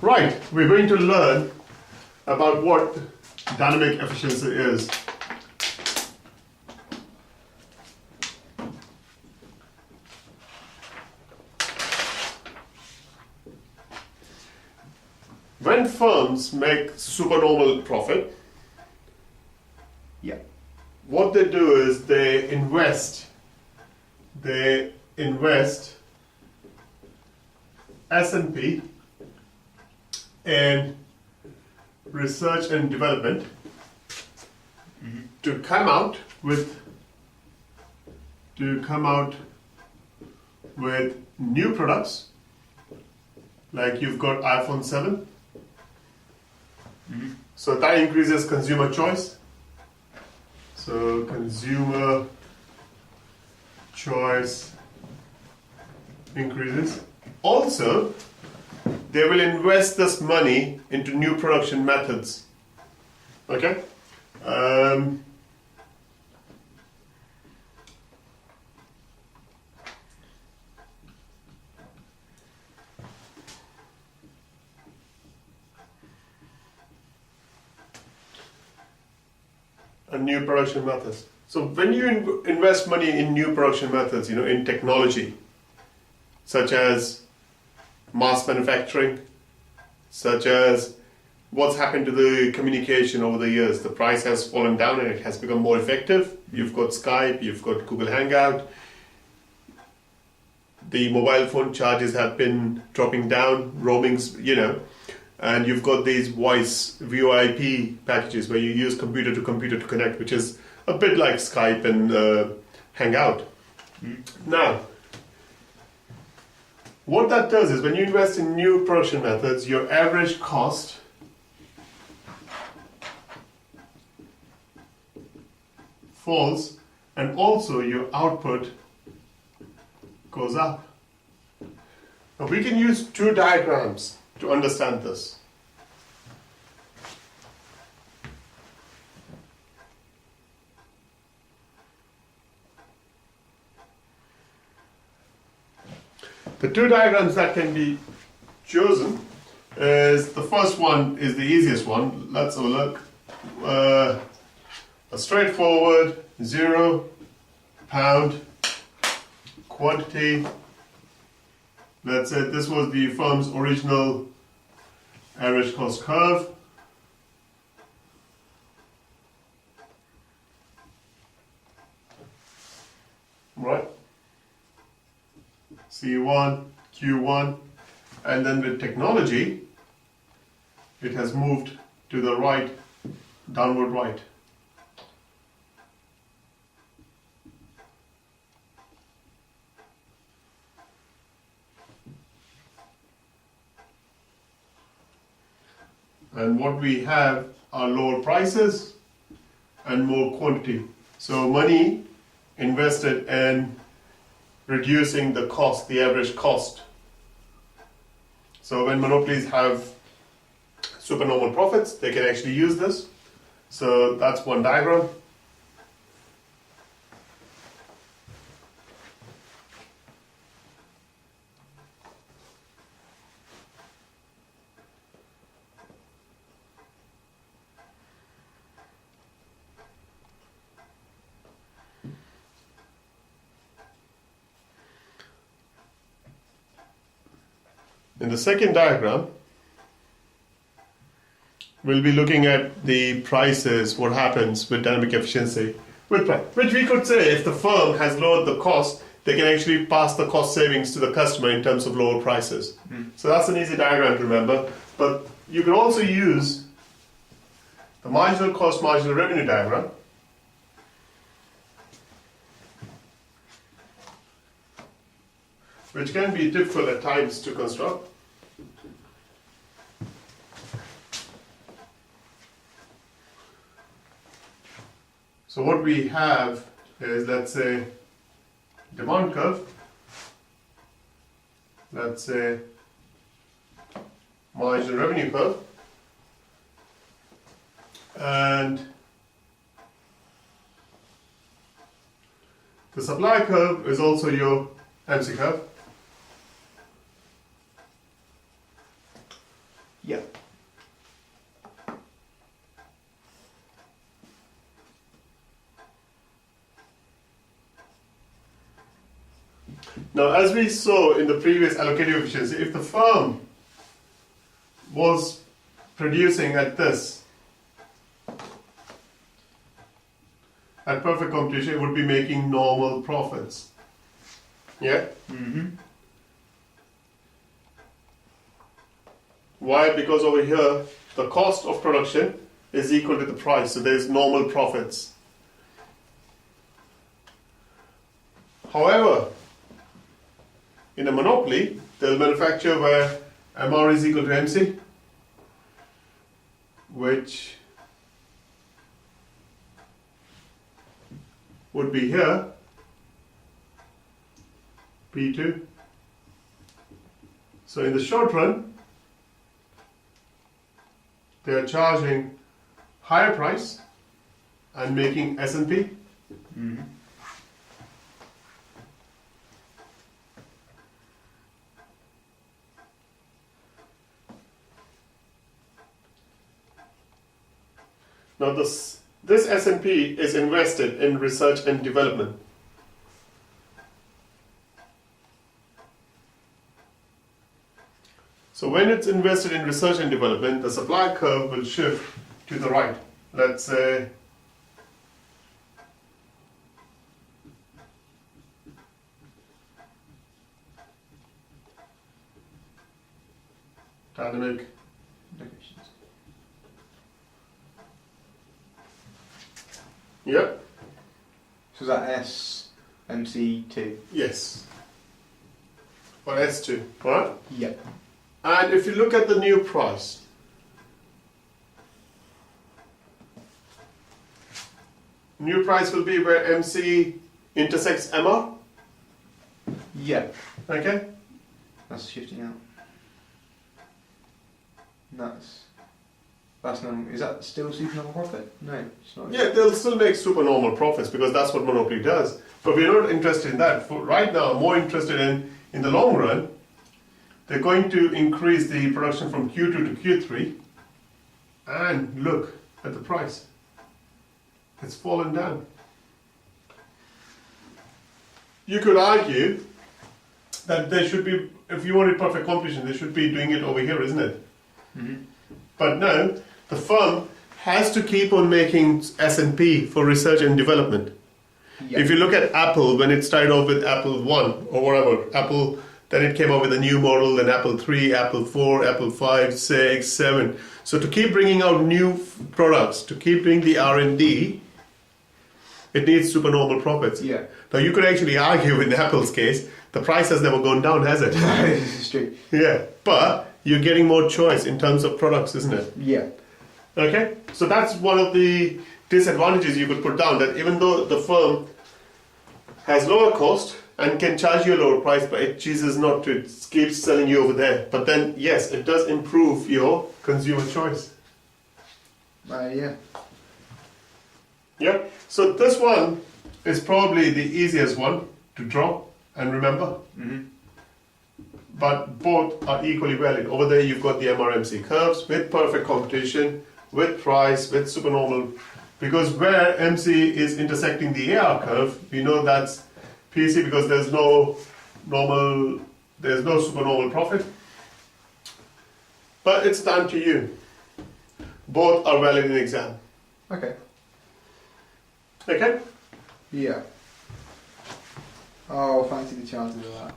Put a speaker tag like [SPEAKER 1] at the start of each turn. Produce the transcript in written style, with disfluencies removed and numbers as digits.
[SPEAKER 1] Right, we're going to learn about what dynamic efficiency is. When firms make supernormal profit, what they do is they invest S&P in research and development to come out with new products, like you've got iPhone 7. So that increases consumer choice. So consumer choice increases. Also, they will invest this money into new production methods. Okay? New production methods. So when you invest money in new production methods, in technology, such as mass manufacturing, such as what's happened to the communication over the years, the price has fallen down and it has become more effective. You've got Skype, you've got Google Hangout, the mobile phone charges have been dropping down, roamings, and you've got these voice VoIP packages where you use computer to connect, which is a bit like Skype and Hangout. Now, what that does is when you invest in new production methods, your average cost falls and also your output goes up. Now we can use two diagrams to understand this. The two diagrams that can be chosen is, the first one is the easiest one. Let's have a look. A straightforward £0 quantity. Let's say this was the firm's original average cost curve. Right. C1, Q1, and then with technology, it has moved to the right, downward right. And what we have are lower prices and more quantity. So money invested in reducing the cost, the average cost. So when monopolies have supernormal profits, they can actually use this. So that's one diagram. In the second diagram, we'll be looking at the prices, what happens with dynamic efficiency, which we could say if the firm has lowered the cost, they can actually pass the cost savings to the customer in terms of lower prices. So that's an easy diagram to remember, but you can also use the marginal cost, marginal revenue diagram, which can be difficult at times to construct. So what we have is, let's say, demand curve, let's say marginal revenue curve, and the supply curve is also your MC curve. Now, as we saw in the previous allocative efficiency, if the firm was producing at this, at perfect competition, it would be making normal profits. Yeah?
[SPEAKER 2] Mm-hmm.
[SPEAKER 1] Why? Because over here, the cost of production is equal to the price, so there's normal profits. However, in a monopoly, they'll manufacture where MR is equal to MC, which would be here, P2. So in the short run, they are charging higher price and making S&P.
[SPEAKER 2] Mm-hmm.
[SPEAKER 1] Now this S&P is invested in research and development. So when it's invested in research and development, the supply curve will shift to the right. Let's say dynamic. Yep.
[SPEAKER 2] So is that SMC2?
[SPEAKER 1] Yes. Or S2, right?
[SPEAKER 2] Yep.
[SPEAKER 1] And if you look at the new price, new price will be where MC intersects MR.
[SPEAKER 2] Yep.
[SPEAKER 1] Okay?
[SPEAKER 2] That's shifting out. That's no. Is that still supernormal profit? No, it's not.
[SPEAKER 1] Yeah, they'll still make supernormal profits because that's what monopoly does. But we're not interested in that. For right now, I'm more interested in the long run, they're going to increase the production from Q2 to Q3 and look at the price. It's fallen down. You could argue that they should be, if you wanted perfect competition, they should be doing it over here, isn't it?
[SPEAKER 2] Mm-hmm.
[SPEAKER 1] But no, the firm has to keep on making S&P for research and development.
[SPEAKER 2] Yep.
[SPEAKER 1] If you look at Apple, when it started off with Apple 1 or whatever, Apple, then it came up with a new model, then Apple 3, Apple 4, Apple 5, 6, 7. So to keep bringing out new products, to keep doing the R&D, it needs supernormal profits.
[SPEAKER 2] Yeah.
[SPEAKER 1] Now you could actually argue in Apple's case, the price has never gone down, has it?
[SPEAKER 2] This is true.
[SPEAKER 1] Yeah, but you're getting more choice in terms of products, isn't it?
[SPEAKER 2] Yeah.
[SPEAKER 1] Okay, so that's one of the disadvantages you could put down, that even though the firm has lower cost and can charge you a lower price, but it chooses not to, it keeps selling you over there. But then, yes, it does improve your consumer choice.
[SPEAKER 2] Yeah.
[SPEAKER 1] Yeah, so this one is probably the easiest one to draw and remember.
[SPEAKER 2] Mm-hmm.
[SPEAKER 1] But both are equally valid. Over there you've got the MRMC curves with perfect competition, with price, with supernormal. Because where MC is intersecting the AR curve, we know that's PC because there's no supernormal profit. But it's down to you. Both are valid in exam.
[SPEAKER 2] Okay.
[SPEAKER 1] Okay?
[SPEAKER 2] Yeah. Oh, fancy the chances of that.